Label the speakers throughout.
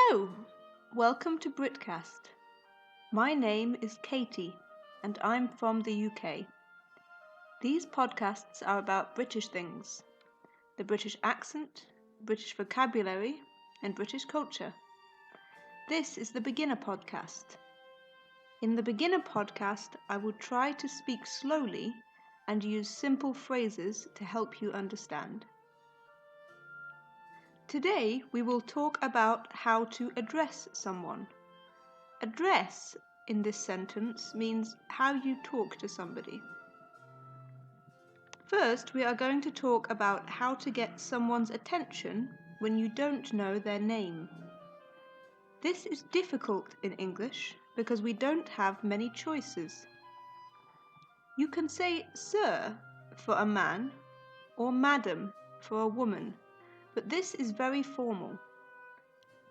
Speaker 1: Hello, welcome to BritCast. My name is Katie and I'm from the UK. These podcasts are about British things, the British accent, British vocabulary and British culture. This is the beginner podcast. In the beginner podcast, I will try to speak slowly and use simple phrases to help you understand. Today we will talk about how to address someone. Address in this sentence means how you talk to somebody. First, we are going to talk about how to get someone's attention when you don't know their name. This is difficult in English because we don't have many choices. You can say sir for a man or madam for a woman, but this is very formal.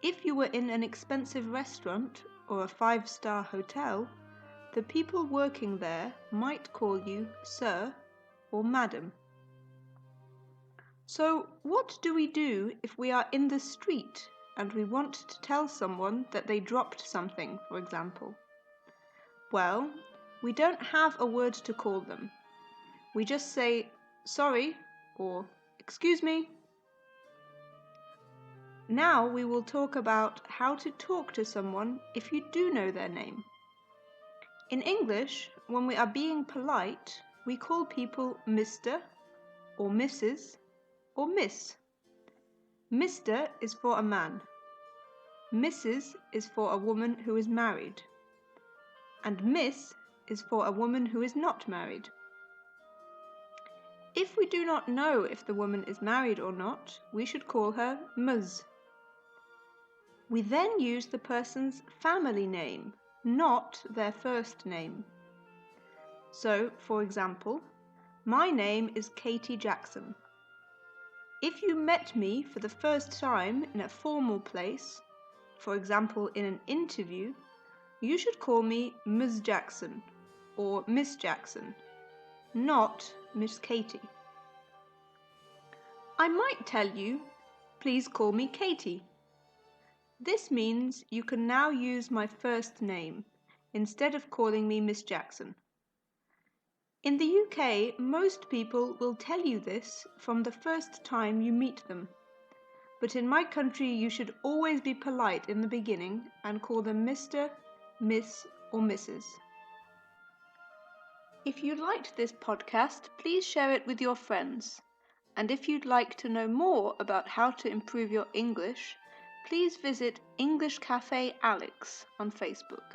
Speaker 1: If you were in an expensive restaurant or a 5-star hotel, the people working there might call you sir or madam. So what do we do if we are in the street and we want to tell someone that they dropped something, for example? Well, we don't have a word to call them. We just say sorry or excuse me. Now we will talk about how to talk to someone if you do know their name. In English, when we are being polite, we call people Mr. or Mrs. or Miss. Mr. is for a man. Mrs. is for a woman who is married. And Miss is for a woman who is not married. If we do not know if the woman is married or not, we should call her Ms. We then use the person's family name, not their first name. So, for example, my name is Katie Jackson. If you met me for the first time in a formal place, for example in an interview, you should call me Ms. Jackson or Miss Jackson, not Miss Katie. I might tell you, please call me Katie. This means you can now use my first name instead of calling me Miss Jackson. In the UK, most people will tell you this from the first time you meet them. But in my country, you should always be polite in the beginning and call them Mr., Miss, or Mrs. If you liked this podcast, please share it with your friends. And if you'd like to know more about how to improve your English, please visit English Cafe Alex on Facebook.